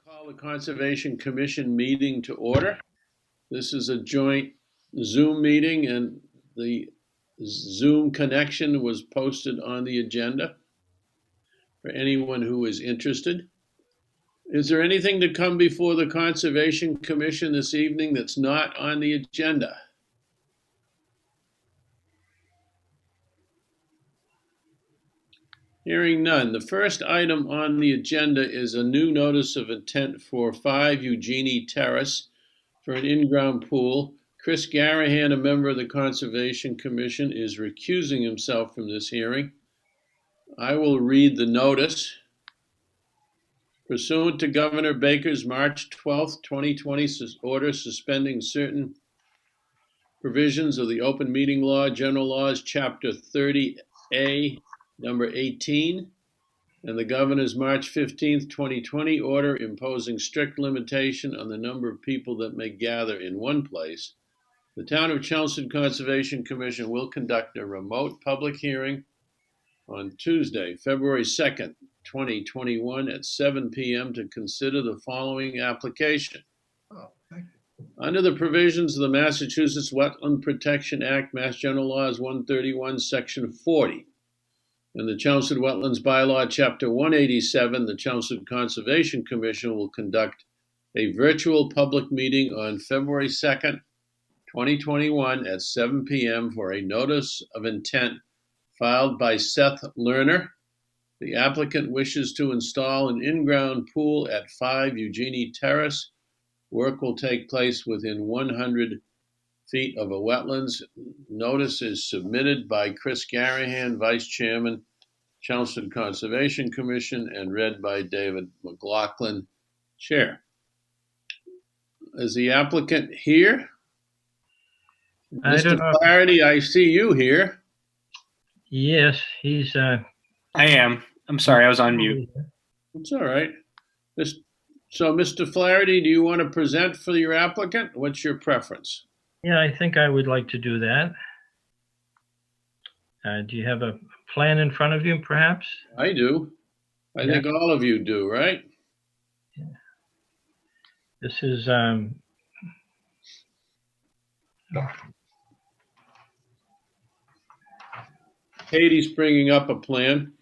Call the Conservation Commission meeting to order. This is a joint Zoom meeting, and the Zoom connection was posted on the agenda for anyone who is interested. Is there anything to come before the Conservation Commission this evening that's not on the agenda? Hearing none. The first item on the agenda is a new notice of intent for 5 Eugenie Terrace for an in-ground pool. Chris Garahan, a member of the Conservation Commission, is recusing himself from this hearing. I will read the notice. Pursuant to Governor Baker's March 12, 2020 order suspending certain provisions of the Open Meeting Law, General Laws, Chapter 30A, Number 18, and the Governor's March 15th, 2020 order imposing strict limitation on the number of people that may gather in one place, the Town of Chelmsford Conservation Commission will conduct a remote public hearing on Tuesday, February 2nd, 2021 at 7 p.m. to consider the following application. Under the provisions of the Massachusetts Wetland Protection Act, Mass General Laws 131, Section 40, and the Chelmsford Wetlands Bylaw, Chapter 187, the Chelmsford Conservation Commission will conduct a virtual public meeting on February 2nd, 2021 at 7 p.m. for a notice of intent filed by Seth Lerner. The applicant wishes to install an in-ground pool at 5 Eugenie Terrace. Work will take place within 100 feet of a wetlands. Notice is submitted by Chris Garahan, Vice Chairman, Chelmsford Conservation Commission, and read by David McLaughlin, Chair. Is the applicant here? Mr. Flaherty, I see you here. Yes, he's. I am. I'm sorry, I was on mute. It's all right. So, Mr. Flaherty, do you want to present for your applicant? What's your preference? Yeah, I think I would like to do that. Do you have a plan in front of you, perhaps? I do. I think all of you do, right? Yeah. This is Katie's bringing up a plan.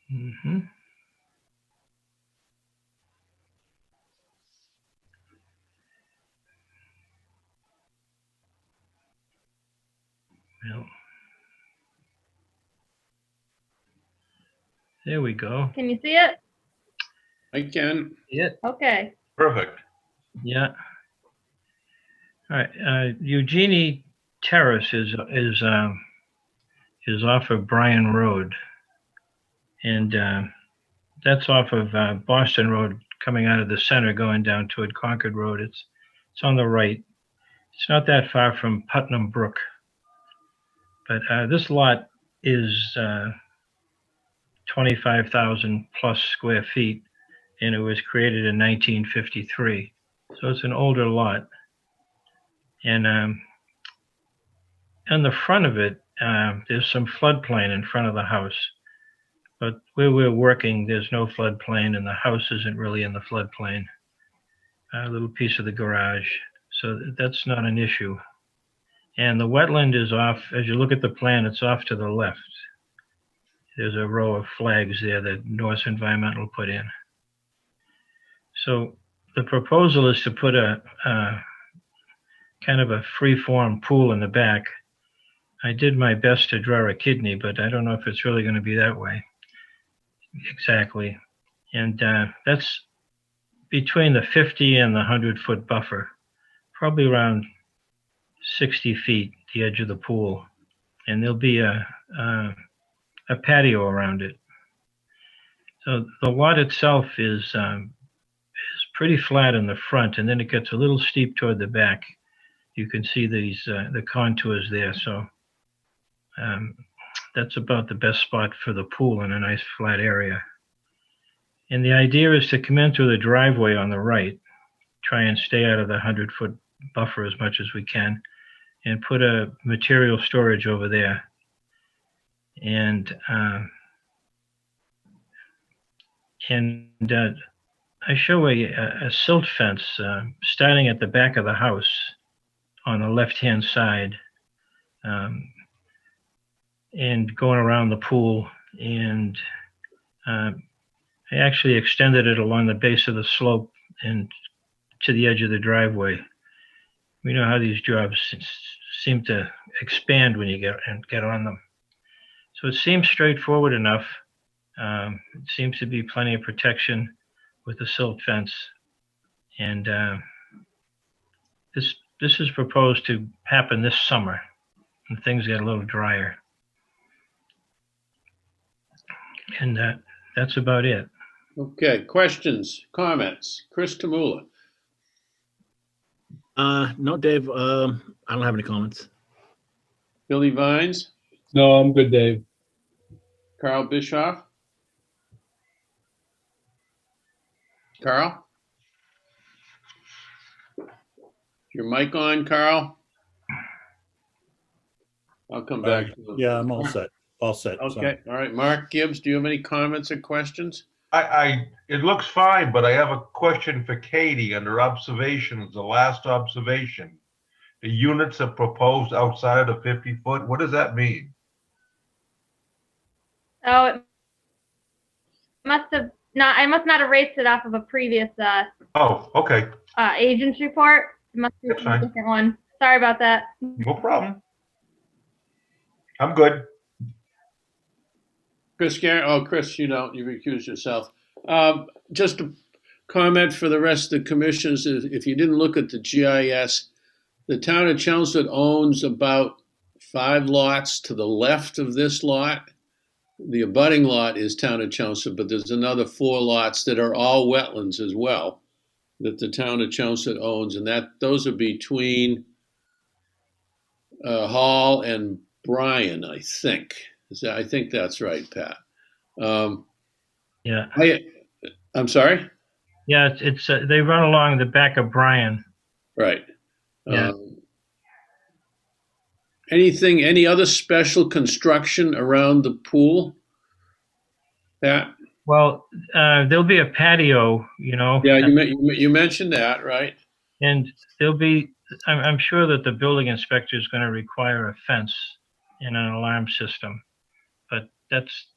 Mm-hmm. Well, there we go. Can you see it? I can. Yeah. Okay. Perfect. Yeah. All right. Eugenie Terrace is off of Bryan Road, and that's off of Boston Road, coming out of the center, going down toward Concord Road. It's on the right. It's not that far from Putnam Brook, but this lot is 25,000 plus square feet, and it was created in 1953. So it's an older lot. And on the front of it, there's some floodplain in front of the house. But where we're working, there's no floodplain, and the house isn't really in the floodplain. A little piece of the garage. So that's not an issue. And the wetland is off, as you look at the plan, it's off to the left. There's a row of flags there that Norse Environmental put in. So the proposal is to put a kind of a free-form pool in the back. I did my best to draw a kidney, but I don't know if it's really going to be that way. Exactly. And that's between the 50 and the 100-foot buffer, probably around 60 feet, the edge of the pool. And there'll be a patio around it. So the lot itself is pretty flat in the front, and then it gets a little steep toward the back. You can see these the contours there. So that's about the best spot for the pool in a nice flat area. And the idea is to come in through the driveway on the right, try and stay out of the 100-foot buffer as much as we can, and put a material storage over there. And I show a silt fence starting at the back of the house on the left-hand side, and going around the pool. And I actually extended it along the base of the slope and to the edge of the driveway. We know how these jobs seem to expand when you get on them. So it seems straightforward enough. It seems to be plenty of protection with the silt fence. And this is proposed to happen this summer when things get a little drier. And that's about it. Okay, questions, comments? Chris Tamula. No, Dave, I don't have any comments. Billy Vines, No, I'm good, Dave. Carl Bischoff. Carl? Your mic on, Carl? I'll come back. Yeah, I'm all set. All set. Okay, all right. Mark Gibbs, do you have any comments or questions? It looks fine, but I have a question for Katie under observations, the last observation. The units are proposed outside of 50 foot. What does that mean? Oh, it must have not. I must not have erased it off of a previous Oh, okay. agent's report. It must be a That's fine. different one. Sorry about that. No problem. I'm good. Chris, Chris, you recused yourself. Just a comment for the rest of the commissioners. If you didn't look at the GIS, the town of Chelmsford owns about 5 lots to the left of this lot. The abutting lot is town of Chelmsford, but there's another 4 lots that are all wetlands as well that the town of Chelmsford owns, and those are between Hall and Bryan, I think. I think that's right, Pat. Yeah. I'm sorry? Yeah, it's they run along the back of Bryan. Right. Yeah. Any other special construction around the pool, Pat? Well, there'll be a patio, Yeah, you mentioned that, right? and there'll be, I'm sure that the building inspector is going to require a fence and an alarm system, but that's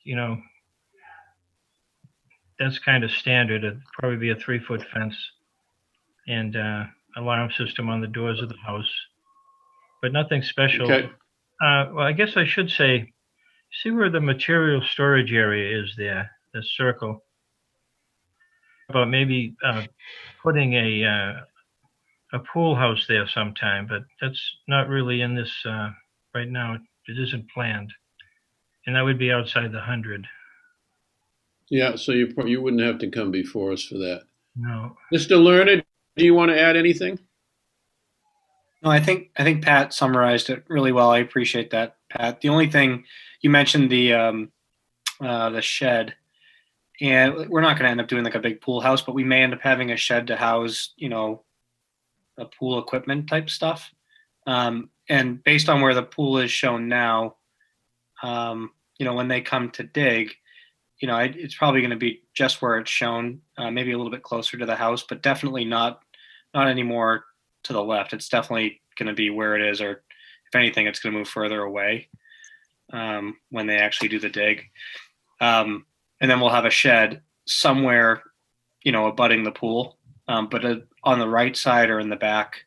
kind of standard. It'd probably be a 3-foot fence and alarm system on the doors of the house, but nothing special. Okay. Well, I guess I should say, see where the material storage area is there, the circle. About maybe putting a pool house there sometime, but that's not really in this right now. It isn't planned, and that would be outside the 100. Yeah, so you wouldn't have to come before us for that. No. Mr. Learned, do you want to add anything? No, I think Pat summarized it really well. I appreciate that, Pat. The only thing you mentioned, the shed, and we're not going to end up doing like a big pool house, but we may end up having a shed to house, a pool equipment type stuff. And based on where the pool is shown now, when they come to dig, it's probably going to be just where it's shown, maybe a little bit closer to the house, but definitely not any more to the left. It's definitely going to be where it is, or if anything, it's going to move further away when they actually do the dig. And then we'll have a shed somewhere, abutting the pool, but on the right side or in the back.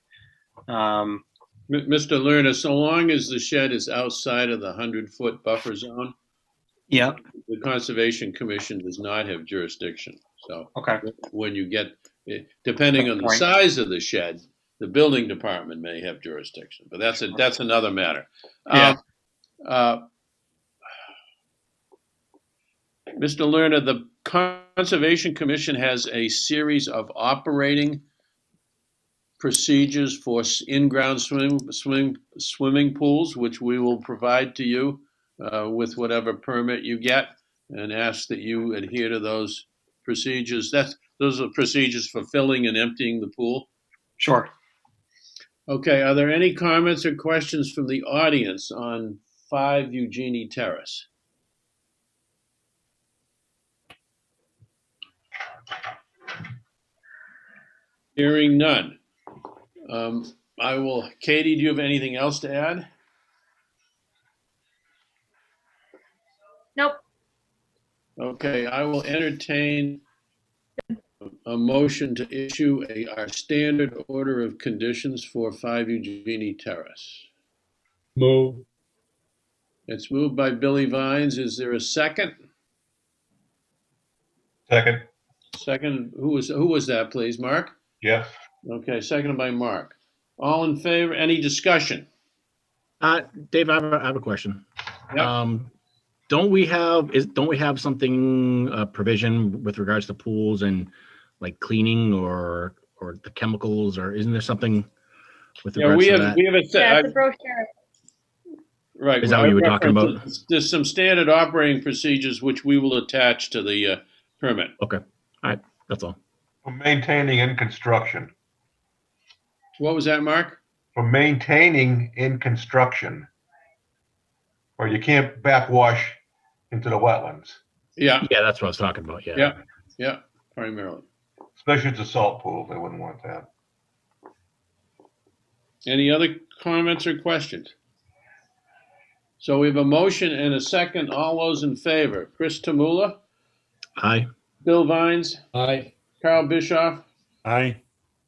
Mr. Lerner, so long as the shed is outside of the 100-foot buffer zone, Yeah. the Conservation Commission does not have jurisdiction. So Okay. when you get, depending on the size of the shed, the building department may have jurisdiction, but that's another matter. Yeah. Mr. Lerner, the Conservation Commission has a series of operating procedures for in-ground swimming pools, which we will provide to you with whatever permit you get, and ask that you adhere to those procedures. Those are procedures for filling and emptying the pool. Sure. Okay, are there any comments or questions from the audience on 5 Eugenie Terrace? Hearing none. Katie, do you have anything else to add? Nope. Okay, I will entertain a motion to issue our standard order of conditions for 5 Eugenie Terrace. Move. It's moved by Billy Vines. Is there a second? Second. Second, who was that, please? Mark? Yes. Okay, seconded by Mark. All in favor? Any discussion? Dave, I have a question. Yeah. Don't we have something provision with regards to pools and like cleaning or the chemicals, or isn't there something with Yeah, regards to that? we have a Yeah, it's a brochure. right. Is that what you were talking about? There's some standard operating procedures which we will attach to the permit. Okay, all right, that's all. For maintaining in construction. What was that, Mark? For maintaining in construction. Or you can't backwash into the wetlands, Yeah, Yeah, that's what I was talking about. Yeah. yeah, primarily. especially if it's a salt pool. They wouldn't want that. Any other comments or questions? So we have a motion and a second. All those in favor? Chris Tamula, Aye. Bill Vines, Aye. Carl Bischoff, Aye.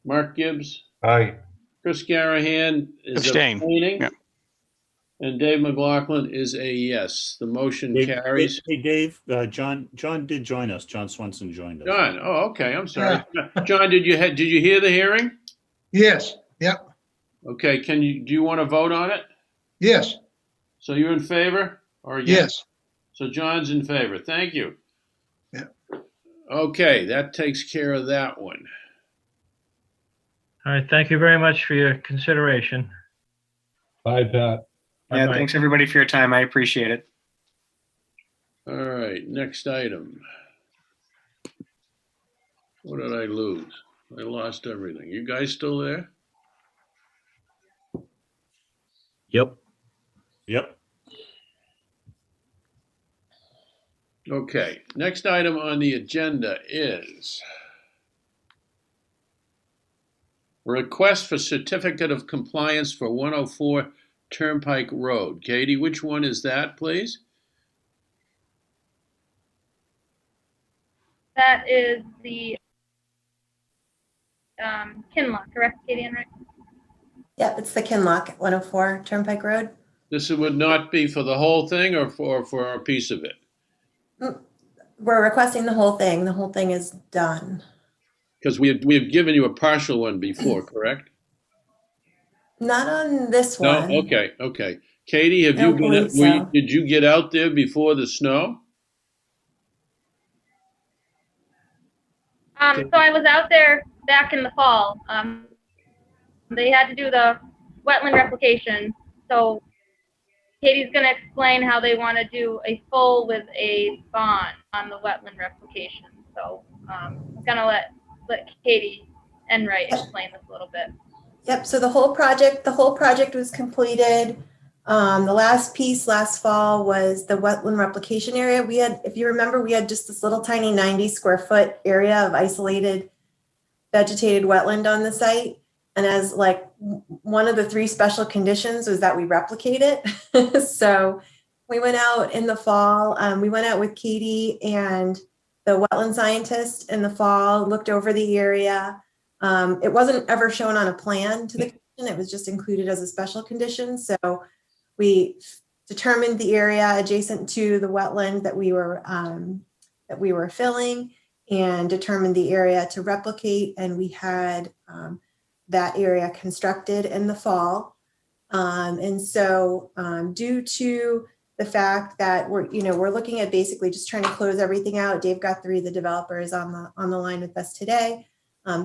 Mark Gibbs, Aye. Chris Garahan is Abstain. abstaining, Yeah. and Dave McLaughlin is a yes. The motion Dave, carries. Hey, Dave, John did join us. John Swenson joined us. John, oh, okay, I'm sorry. John, did you hear the hearing? Yes, yep, Okay, do you want to vote on it? yes, So you're in favor or against? yes. So John's in favor. Thank you. Yeah. Okay, that takes care of that one. All right, thank you very much for your consideration. Bye, Pat. Yeah, Bye-bye. thanks everybody for your time. I appreciate it. All right, next item. What did I lose? I lost everything. You guys still there? Yep. Yep. Okay, next item on the agenda is request for certificate of compliance for 104 Turnpike Road. Katie, which one is that, please? That is the Kinlock, correct, Katie? Right? Yep, it's the Kinlock at 104 Turnpike Road. This would not be for the whole thing or for a piece of it? We're requesting the whole thing. The whole thing is done. Because we have given you a partial one before, correct? Not on this No? one. Okay. Katie, have Don't believe so. did you get out there before the snow? So I was out there back in the fall. They had to do the wetland replication. So Katie's going to explain how they want to do a full with a bond on the wetland replication. So I'm going to let Katie Enright explain this a little bit. Yep. So the whole project was completed. The last piece last fall was the wetland replication area. We had, if you remember, we had just this little tiny 90 square foot area of isolated vegetated wetland on the site. And as like one of the 3 special conditions was that we replicate it. So we went out in the fall. We went out with Katie and the wetland scientist in the fall, looked over the area. It wasn't ever shown on a plan to the commission. It was just included as a special condition. So we determined the area adjacent to the wetland that we were filling and determined the area to replicate. And we had that area constructed in the fall. And so due to the fact that we're looking at basically just trying to close everything out. Dave Guthrie, the developer, is on the line with us today.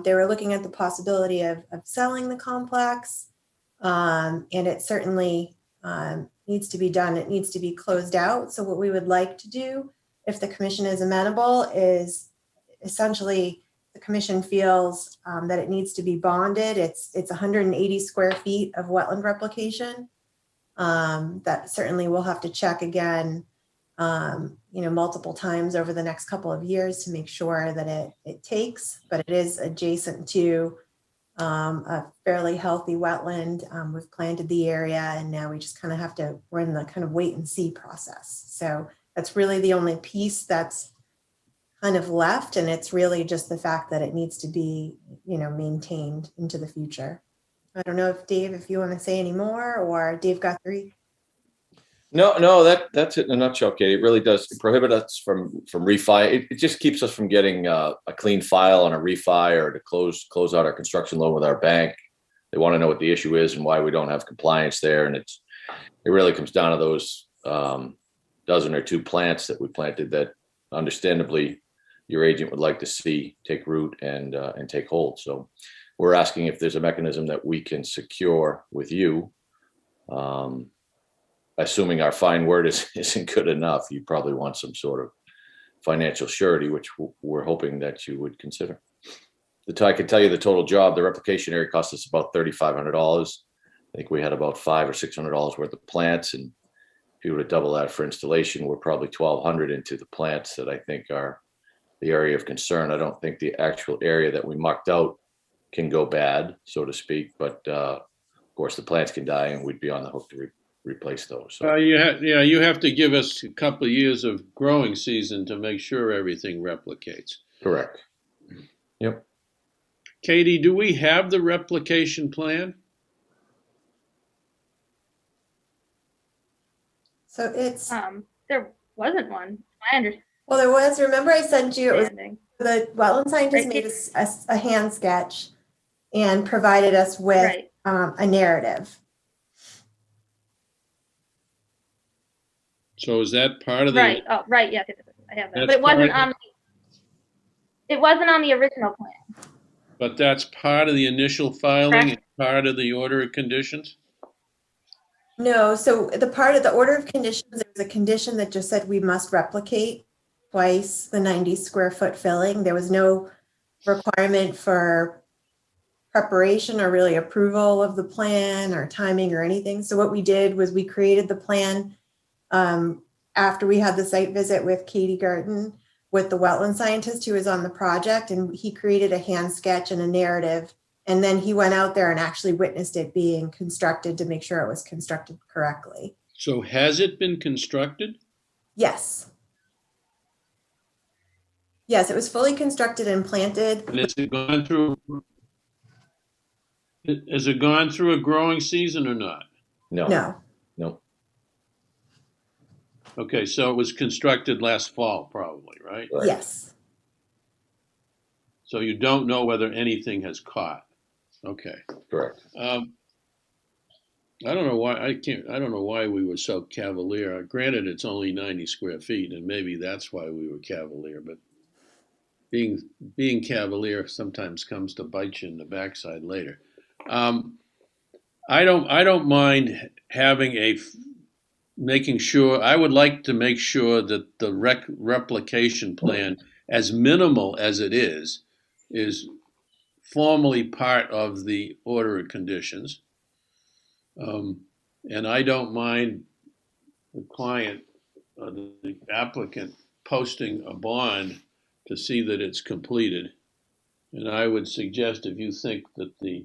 They were looking at the possibility of selling the complex. And it certainly needs to be done. It needs to be closed out. So what we would like to do, if the commission is amenable, is essentially the the commission feels that it needs to be bonded, it's 180 square feet of wetland replication. That certainly we'll have to check again, multiple times over the next couple of years to make sure that it takes, but it is adjacent to a fairly healthy wetland. We've planted the area and now we just kind of have to, we're in the kind of wait and see process. So that's really the only piece that's kind of left. And it's really just the fact that it needs to be, maintained into the future. I don't know if Dave, if you want to say any more, or Dave Guthrie. No, that's it in a nutshell, Katie. It really does prohibit us from refi. It just keeps us from getting a clean file on a refi or to close out our construction loan with our bank. They want to know what the issue is and why we don't have compliance there. And it really comes down to those dozen or two plants that we planted that understandably your agent would like to see take root and take hold. So we're asking if there's a mechanism that we can secure with you. Assuming our fine word isn't good enough, you probably want some sort of financial surety, which we're hoping that you would consider. I can tell you the total job, the replication area cost us about $3,500. I think we had about $500 or $600 worth of plants. And if you were to double that for installation, we're probably $1,200 into the plants that I think are the area of concern. I don't think the actual area that we mucked out can go bad, so to speak. But of course, the plants can die and we'd be on the hook to replace those. So. You have to give us a couple of years of growing season to make sure everything replicates. Correct. Yep. Katie, do we have the replication plan? So it's there wasn't one. I understand. well, there was. Remember, I sent you. It was the wetland scientist made a hand sketch and provided us with a narrative. So is that part of the right? Oh, right. Yes, I have that. But it wasn't on. It wasn't on the original plan. But that's part of the initial filing and part of the order of conditions? No, so the part of the order of conditions, there was a condition that just said we must replicate twice the 90 square foot filling. There was no requirement for preparation or really approval of the plan or timing or anything. So what we did was we created the plan after we had the site visit with Katie Garten, with the wetland scientist who was on the project, and he created a hand sketch and a narrative. And then he went out there and actually witnessed it being constructed to make sure it was constructed correctly. So has it been constructed? Yes. Yes, it was fully constructed and planted. And has it gone through a growing season or not? No. Okay, so it was constructed last fall probably, right? Yes. So you don't know whether anything has caught. Okay. Correct. I don't know why we were so cavalier. Granted, it's only 90 square feet, and maybe that's why we were cavalier. But being cavalier sometimes comes to bite you in the backside later. I don't mind having making sure. I would like to make sure that the replication plan, as minimal as it is formally part of the order of conditions. And I don't mind the client, the applicant, posting a bond to see that it's completed. And I would suggest, if you think that the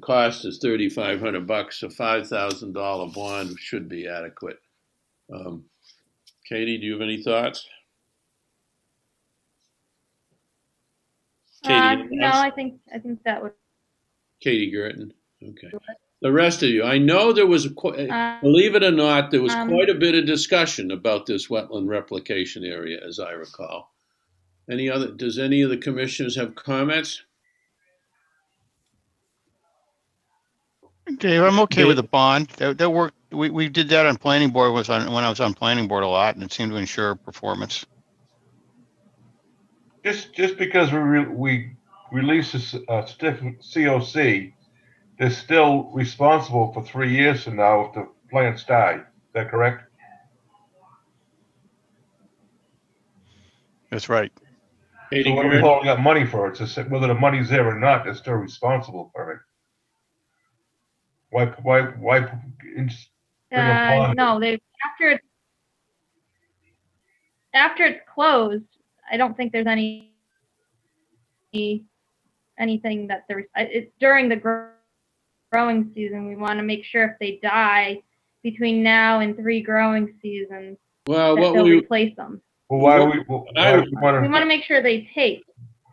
cost is $3,500, a $5,000 bond should be adequate. Katie, do you have any thoughts? Katie, No, I think that would. Katie Girton. Okay. The rest of you, I know there was, believe it or not, there was quite a bit of discussion about this wetland replication area, as I recall. Does any of the commissioners have comments? Dave, I'm okay with the bond. That worked. We did that on planning board when I was on planning board a lot, and it seemed to ensure performance. Just because we release a certificate COC, they're still responsible for 3 years from now if the plants die. Is that correct? That's right. Katie So what if Gordon? Paul got money for it? So whether the money's there or not, they're still responsible for it. Why bring a bond? No, they after it's closed, I don't think there's anything that it's during the growing season. We want to make sure if they die between now and 3 growing seasons, Well, that what they'll we, replace them. Well, why we We want want to make sure they take.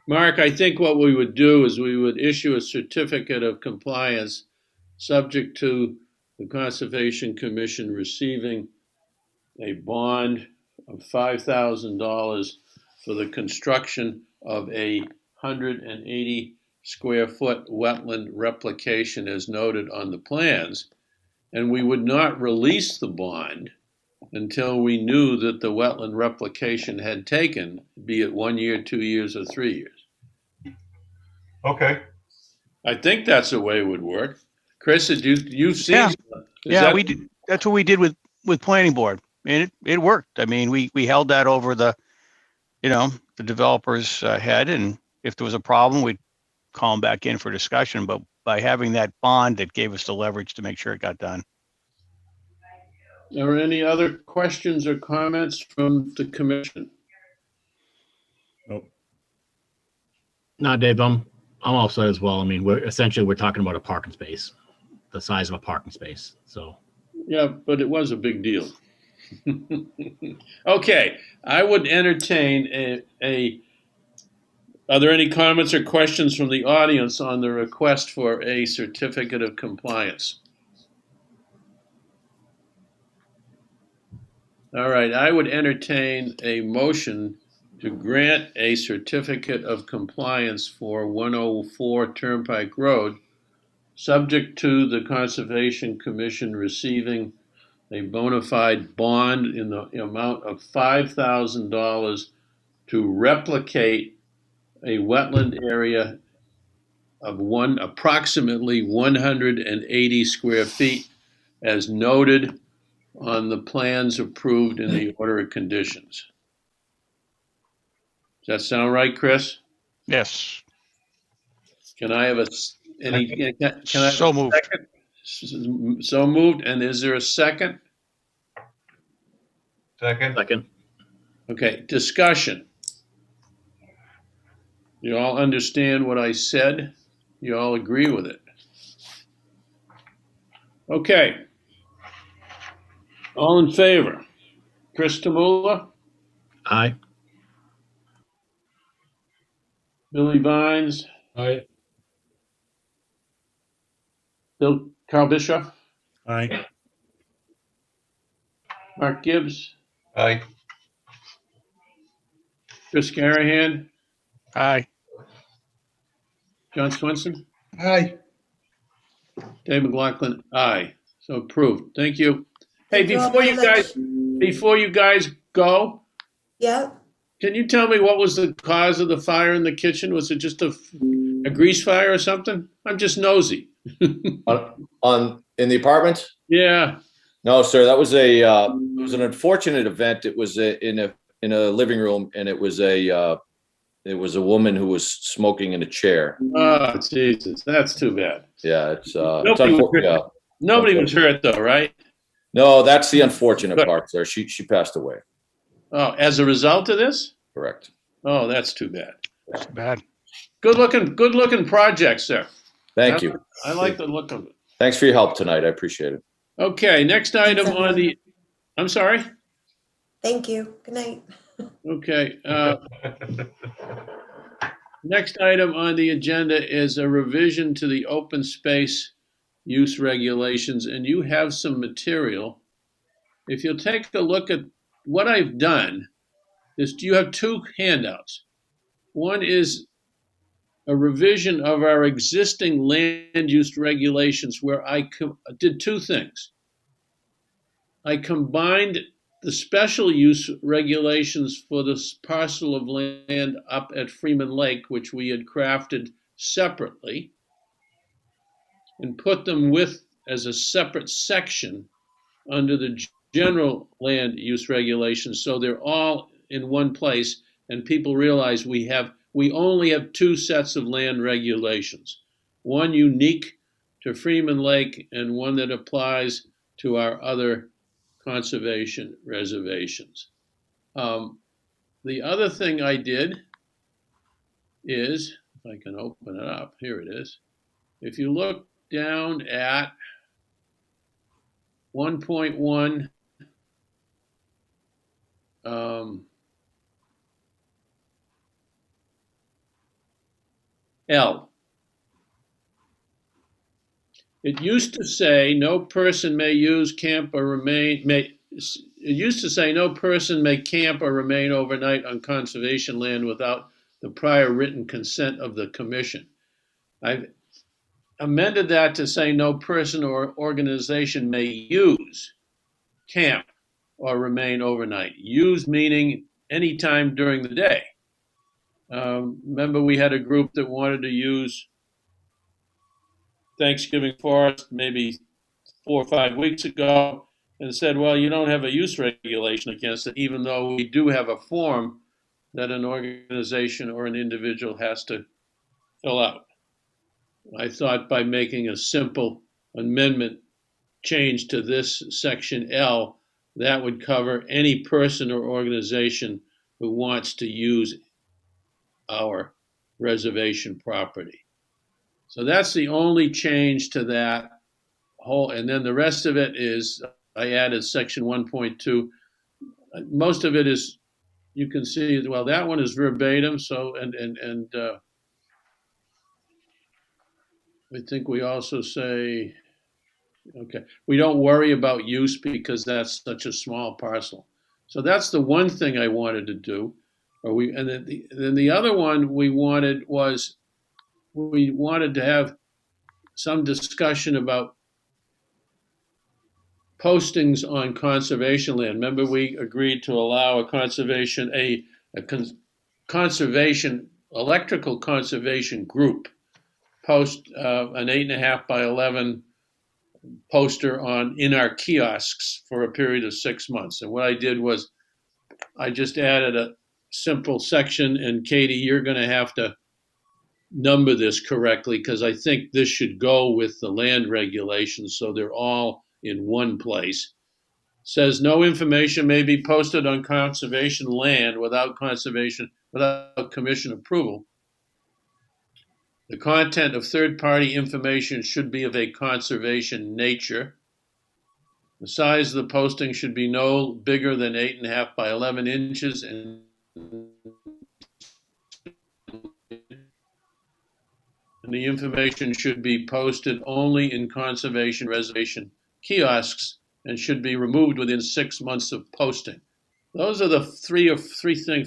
Mark, I think what we would do is we would issue a certificate of compliance subject to the Conservation Commission receiving a bond of $5,000 for the construction of a 180 square foot wetland replication as noted on the plans. And we would not release the bond until we knew that the wetland replication had taken, be it 1 year, 2 years, or 3 years. Okay. I think that's the way it would work. Chris, you've seen? Yeah. Is Yeah, that- we did. That's what we did with planning board. And it worked. I mean, we held that over the developer's head. And if there was a problem, we'd call them back in for discussion. But by having that bond, it gave us the leverage to make sure it got done. Are there any other questions or comments from the commission? No, Dave, I'm all set as well. I mean, we're talking about a parking space, the size of a parking space. So Yeah, but it was a big deal. Okay, I would entertain are there any comments or questions from the audience on the request for a certificate of compliance? All right, I would entertain a motion to grant a certificate of compliance for 104 Turnpike Road, subject to the Conservation Commission receiving a bona fide bond in the amount of $5,000 to replicate a wetland area of approximately 180 square feet as noted on the plans approved in the order of conditions. Does that sound right, Chris? Yes. Can I have can I have So a moved. second? So moved. And is there a second? Second. Okay, discussion. You all understand what I said? You all agree with it? Okay. All in favor? Chris Tamula, aye. Billy Vines, Aye. Carl Bischoff, Aye. Mark Gibbs, Aye. Chris Carahan, Aye. John Swenson, Aye. Dave McLaughlin, aye. So approved. Thank you. Hey, Thank you all before you guys go, Yep. can you tell me what was the cause of the fire in the kitchen? Was it just a grease fire or something? I'm just nosy. In the apartment? Yeah. No, sir, that was it was an unfortunate event. It was in a living room, and it was a woman who was smoking in a chair. Oh, Jesus. That's too bad. Yeah, it's Nobody was hurt though, right? No, that's the unfortunate Good. part, sir. She passed away. Oh, as a result of this? Correct. Oh, that's too bad. That's bad. Good looking project, sir. Thank you. I like the look of it. Thanks for your help tonight. I appreciate it. Okay, next item Thanks, on the, I'm sorry? Thank you. Good night. Okay. Next item on the agenda is a revision to the open space use regulations, and you have some material. If you'll take a look at what I've done, you have 2 handouts. One is a revision of our existing land use regulations where I did 2 things. I combined the special use regulations for this parcel of land up at Freeman Lake, which we had crafted separately, and put them as a separate section under the general land use regulations. So they're all in one place, and people realize we only have two sets of land regulations, one unique to Freeman Lake and one that applies to our other conservation reservations. The other thing I did is, if I can open it up, here it is. If you look down at 1.1, L. It used to say no person may use camp or remain it used to say no person may camp or remain overnight on conservation land without the prior written consent of the commission. I've amended that to say no person or organization may use camp or remain overnight. Use meaning any time during the day. Remember, we had a group that wanted to use Thanksgiving Forest maybe 4 or 5 weeks ago and said, well, you don't have a use regulation against it, even though we do have a form that an organization or an individual has to fill out. I thought by making a simple amendment change to this section L, that would cover any person or organization who wants to use our reservation property. So that's the only change to that whole, and then the rest of it is, I added section 1.2. Most of it is, you can see, well, that one is verbatim, so, and I think we also say, okay, we don't worry about use because that's such a small parcel. So that's the one thing I wanted to do. And then the other one we wanted was, we wanted to have some discussion about postings on conservation land. Remember, we agreed to allow a electrical conservation group post an 8.5 by 11 poster in our kiosks for a period of 6 months. And what I did was I just added a simple section, and Katie, you're going to have to number this correctly because I think this should go with the land regulations so they're all in one place. It says no information may be posted on conservation land without commission approval. The content of third-party information should be of a conservation nature. The size of the posting should be no bigger than 8.5 by 11 inches, and the information should be posted only in conservation reservation kiosks and should be removed within 6 months of posting. Those are the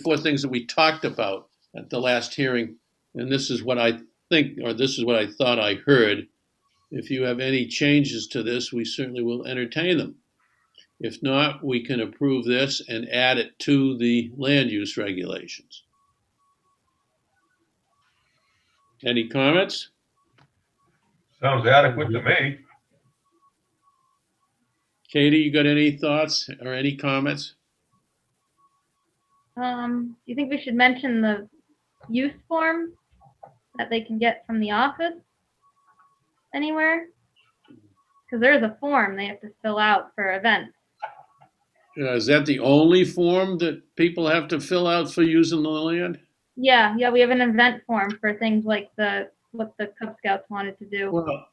four things that we talked about at the last hearing, and this is what I think, or this is what I thought I heard. If you have any changes to this, we certainly will entertain them. If not, we can approve this and add it to the land use regulations. Any comments? Sounds adequate to me. Katie, you got any thoughts or any comments? Do you think we should mention the use form that they can get from the office anywhere? Because there's a form they have to fill out for events. Is that the only form that people have to fill out for using the land? Yeah, we have an event form for things like what the Cub Scouts wanted to do. Well,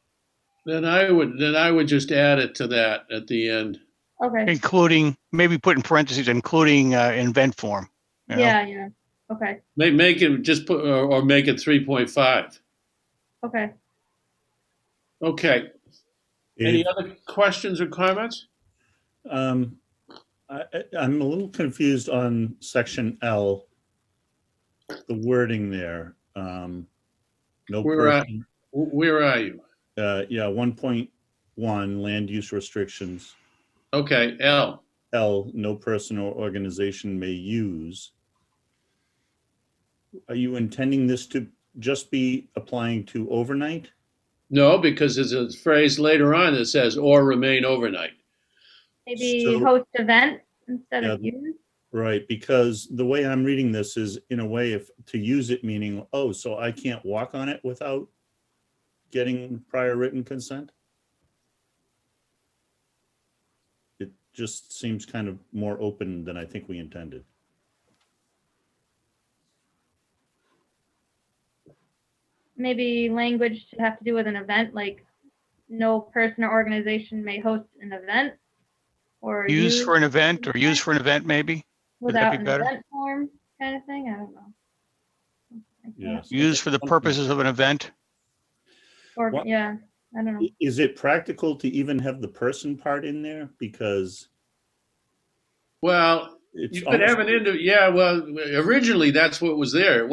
then I would just add it to that at the end. Okay. Including, maybe put in parentheses, including event form. You know? Yeah. Okay. Make it just put, or make it 3.5. Okay. Okay. Any other questions or comments? I'm a little confused on section L, the wording there. No person. Where are you? 1.1 land use restrictions. Okay, L. L, no person or organization may use. Are you intending this to just be applying to overnight? No, because there's a phrase later on that says or remain overnight. Maybe host events instead of use. Right, because the way I'm reading this is in a way if to use it meaning, oh, so I can't walk on it without getting prior written consent? It just seems kind of more open than I think we intended. Maybe language to have to do with an event, like no person or organization may host an event or Use for an event or use for an event, maybe? Would that without be an better? event form kind of thing. I don't know. Like that. Yes. Use for the purposes of an event? Or What- yeah, I don't know. Is it practical to even have the person part in there? Because Well, it's you could have almost- yeah, well, originally that's what was there. It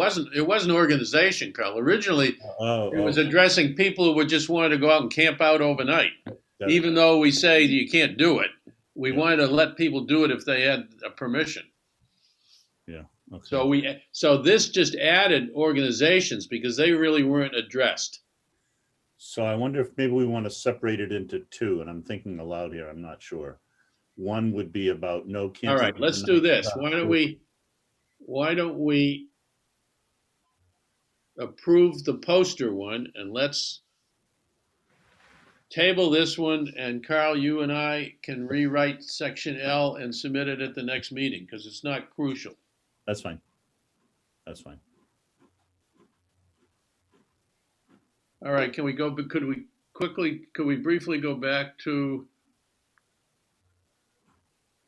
was an organization, Carl. Originally, it was addressing people who would just want to go out and camp out overnight. Got it. Even though we say you can't do it, we Yeah. wanted to let people do it if they had a permission. Yeah. Okay. So this just added organizations because they really weren't addressed. So I wonder if maybe we want to separate it into two, and I'm thinking aloud here, I'm not sure. One would be about no camping. All right, let's do this. Why don't we approve the poster one, and let's table this one, and Carl, you and I can rewrite section L and submit it at the next meeting because it's not crucial. That's fine. That's fine. All right, could we briefly go back to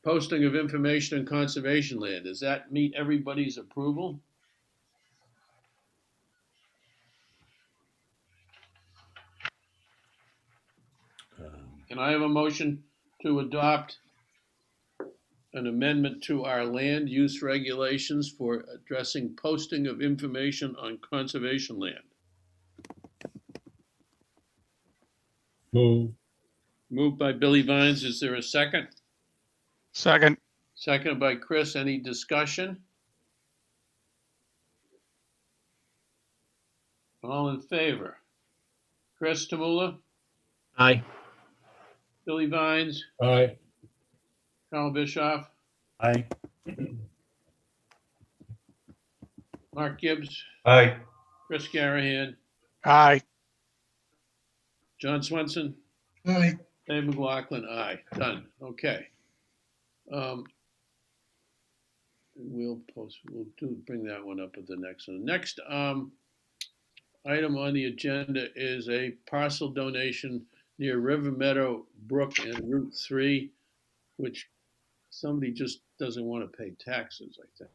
posting of information on conservation land? Does that meet everybody's approval? Can I have a motion to adopt an amendment to our land use regulations for addressing posting of information on conservation land? Moved by Billy Vines. Is there a second? Second. Seconded by Chris. Any discussion? All in favor? Chris Tamula, Aye. Billy Vines, Aye. Carl Bischoff, Aye. Mark Gibbs, Aye. Chris Garahan, Aye. John Swenson, Aye. Dave McLaughlin, aye. Done. Okay. We'll bring that one up at the next one. Next item on the agenda is a parcel donation near River Meadow, Brook, and Route 3, which somebody just doesn't want to pay taxes, I think.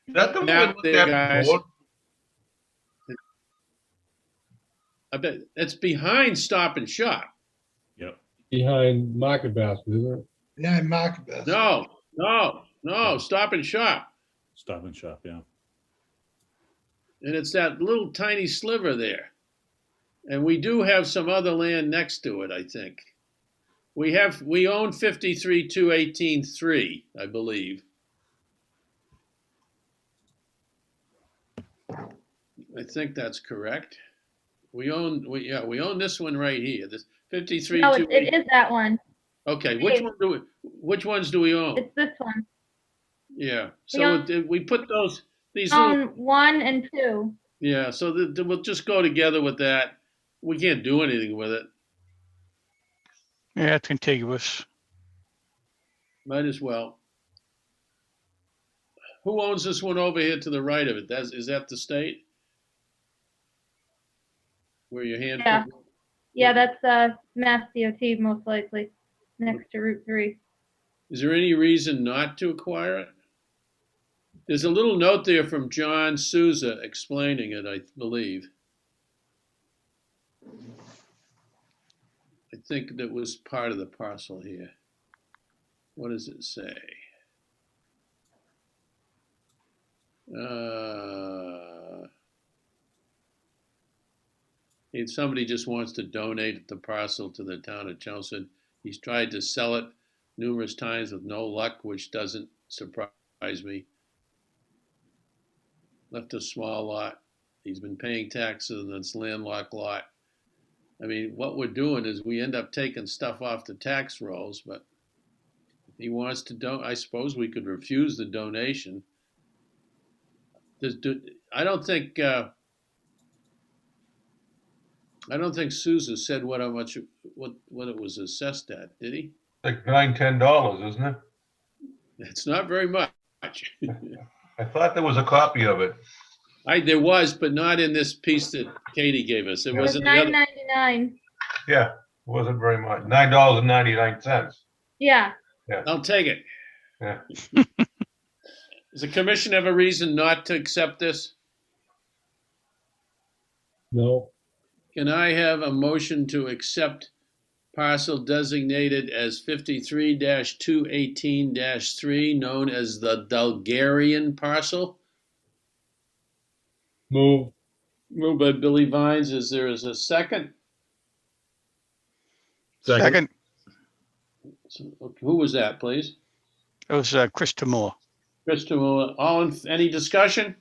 Is that the one Map we looked there, at guys. before? I bet it's behind Stop and Shop. Yep. Behind Market Basket, isn't it? Yeah, Mark. No, Stop and Shop. Stop and Shop, yeah. And it's that little tiny sliver there. And we do have some other land next to it, I think. We own 53-218-3, I believe. I think that's correct. We own this one right here. This 53. No, it is that one. Okay, which ones do we own? It's this one. Yeah. We So own- we put these little, 1 and 2. yeah. So we'll just go together with that. We can't do anything with it. Yeah, it's contiguous. Might as well. Who owns this one over here to the right of it? Is that the state? Where your hand? Yeah. Yeah, that's Mass DOT most likely, next to Route 3. Is there any reason not to acquire it? There's a little note there from John Souza explaining it, I believe. I think that was part of the parcel here. What does it say? If somebody just wants to donate the parcel to the town of Chelmsford, he's tried to sell it numerous times with no luck, which doesn't surprise me. Left a small lot. He's been paying taxes on this landlocked lot. I mean, what we're doing is we end up taking stuff off the tax rolls, but he wants to I suppose we could refuse the donation. I don't think Sousa said what it was assessed at, did he? Like $9, $10, isn't it? It's not very much. I thought there was a copy of it. There was, but not in this piece that Katie gave us. It Yeah. was in the other. $9.99. Yeah, it wasn't very much. $9.99. Yeah. I'll take it. Yeah. Does the commission have a reason not to accept this? No, Can I have a motion to accept parcel designated as 53-218-3, known as the Bulgarian parcel? move, Moved by Billy Vines. Is there a second? Second, Who was that, please? it was Chris Tamor. Krista, any discussion?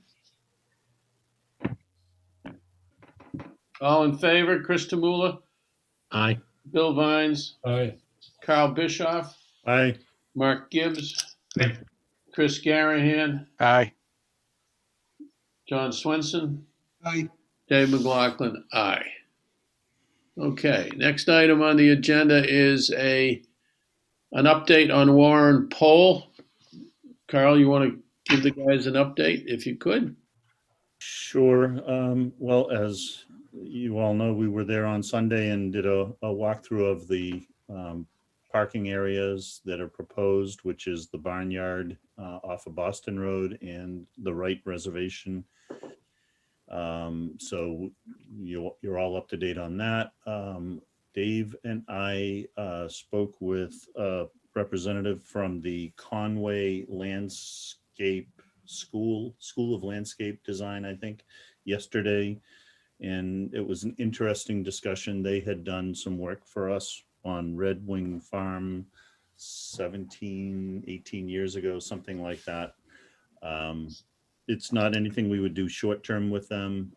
All in favor, Chris Tamula, Aye. Bill Vines, aye, Carl Bischoff, Aye. Mark Gibbs, Aye. Chris Garahan, Aye. John Swenson, Aye. Dave McLaughlin, aye. Okay, next item on the agenda is an update on Warren Poll. Carl, you want to give the guys an update if you could? Sure. Well, as you all know, we were there on Sunday and did a walkthrough of the parking areas that are proposed, which is the barnyard off of Boston Road and the Wright Reservation. So you're all up to date on that. Dave and I spoke with a representative from the Conway Landscape School of Landscape Design, I think, yesterday. And it was an interesting discussion. They had done some work for us on Red Wing Farm 17, 18 years ago, something like that. It's not anything we would do short term with them.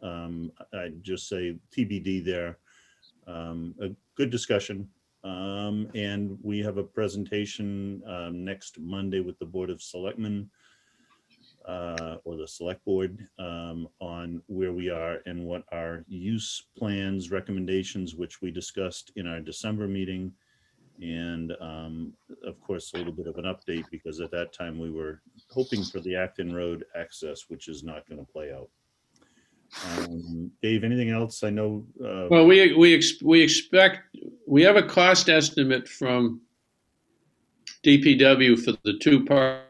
I'd just say TBD there. A good discussion. And we have a presentation next Monday with the Board of Selectmen or the Select Board on where we are and what our use plans, recommendations, which we discussed in our December meeting. And of course, a little bit of an update because at that time we were hoping for the Acton Road access, which is not going to play out. Dave, anything else? I know. Well, we expect, we have a cost estimate from DPW for the two part,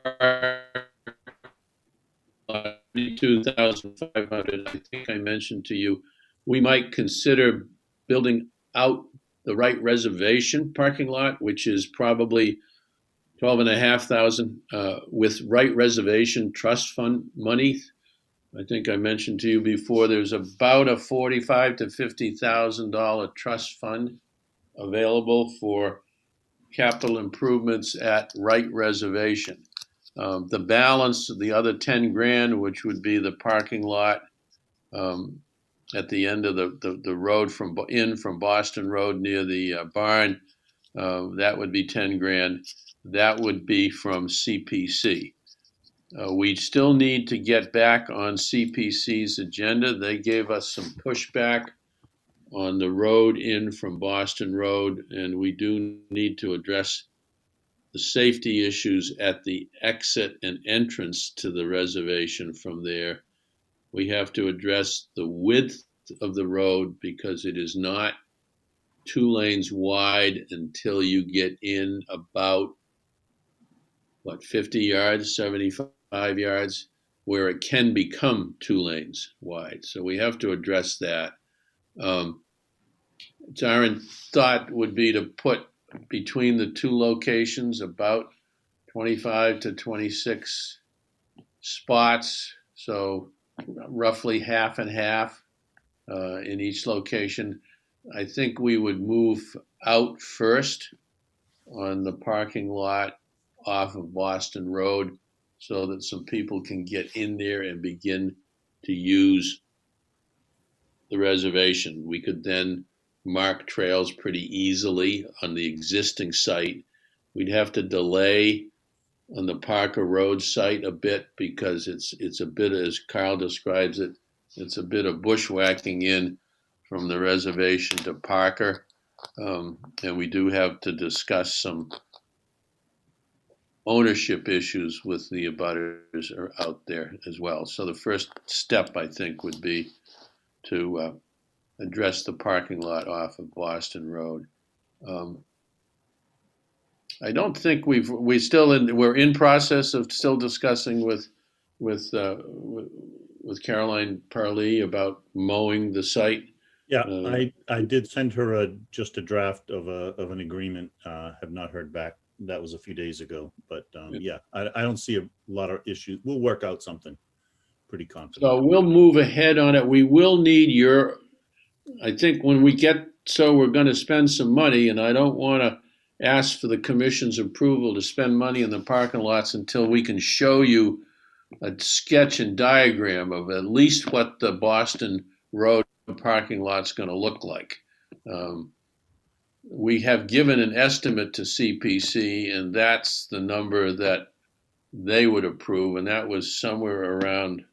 22,500. I think I mentioned to you, we might consider building out the Wright Reservation parking lot, which is probably 12,500 with Wright Reservation Trust Fund money. I think I mentioned to you before, there's about a $45,000 to $50,000 trust fund available for capital improvements at Wright Reservation. The balance, the other 10 grand, which would be the parking lot at the end of the road from Boston Road near the barn, that would be 10 grand. That would be from CPC. We still need to get back on CPC's agenda. They gave us some pushback on the road in from Boston Road, and we do need to address the safety issues at the exit and entrance to the reservation from there. We have to address the width of the road because it is not 2 lanes wide until you get in about, 50 yards, 75 yards, where it can become 2 lanes wide. So we have to address that. Our thought would be to put between the 2 locations about 25 to 26 spots. So roughly half and half in each location. I think we would move out first on the parking lot off of Boston Road so that some people can get in there and begin to use the reservation. We could then mark trails pretty easily on the existing site we'd have to delay on the Parker Road site a bit because it's a bit, as Carl describes it, it's a bit of bushwhacking in from the reservation to Parker. And we do have to discuss some ownership issues with the abutters are out there as well. So the first step, I think, would be to address the parking lot off of Boston Road. I don't think we're in process of still discussing with Caroline Parley about mowing the site. Yeah, I did send her just a draft of an agreement. Have not heard back. That was a few days ago, but yeah, I don't see a lot of issues. We'll work out something. Pretty confident. So we'll move ahead on it. We will need I think when we get, we're going to spend some money, and I don't want to ask for the commission's approval to spend money in the parking lots until we can show you a sketch and diagram of at least what the Boston Road parking lot's going to look like. We have given an estimate to CPC, and that's the number that they would approve, and that was somewhere around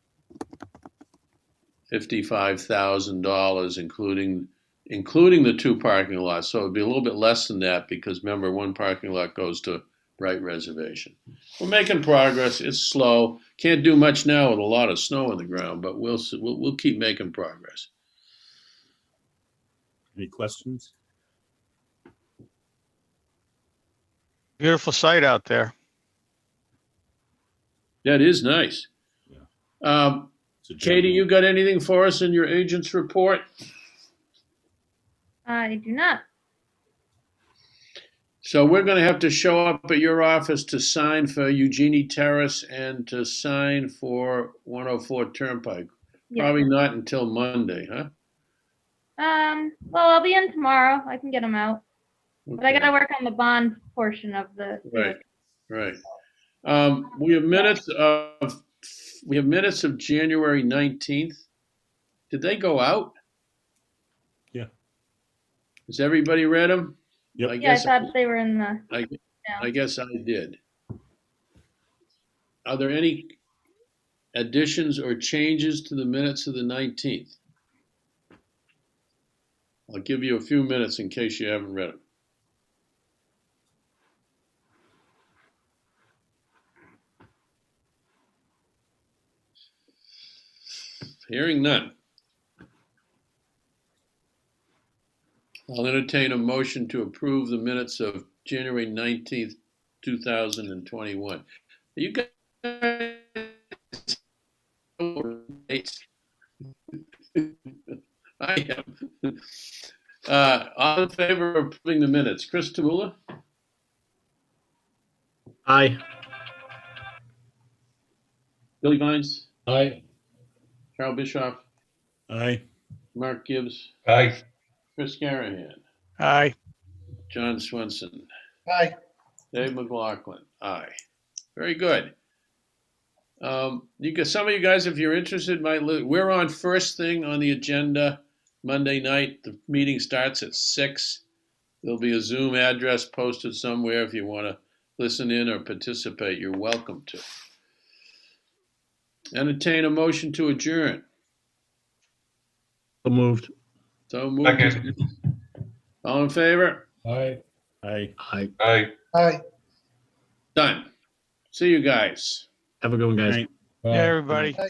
$55,000, including the two parking lots. So it'd be a little bit less than that because remember, one parking lot goes to Wright Reservation. We're making progress. It's slow. Can't do much now with a lot of snow on the ground, but we'll keep making progress. Any questions? Beautiful site out there. Yeah, it is nice. Yeah. Katie, you got anything for us in your agent's report? I do not. So we're going to have to show up at your office to sign for Eugenie Terrace and to sign for 104 Turnpike. Yeah. Probably not until Monday, huh? Well, I'll be in tomorrow. I can get them out. But I Okay. got to work on the bond portion of the. Right. We have minutes of January 19th. Did they go out? Yeah. Has everybody read them? Yep. Yeah, I thought they were in the. I guess I did. Are there any additions or changes to the minutes of the 19th? I'll give you a few minutes in case you haven't read them. Hearing none. I'll entertain a motion to approve the minutes of January 19th, 2021. Are you guys I am. All in favor of approving the minutes? Chris Tamula? Aye. Billy Vines? Aye. Carl Bischoff? Aye. Mark Gibbs? Aye. Chris Carahan? Aye. John Swenson? Aye. Dave McLaughlin? Aye. Very good. Some of you guys, if you're interested, we're on first thing on the agenda Monday night. The meeting starts at 6. There'll be a Zoom address posted somewhere if you want to listen in or participate. You're welcome to. Entertain a motion to adjourn. So moved. So moved. Second. All in favor? Aye. Aye. Aye. Aye. Aye. Done. See you guys. Have a good one, guys. Aye. Yeah, everybody. Aye.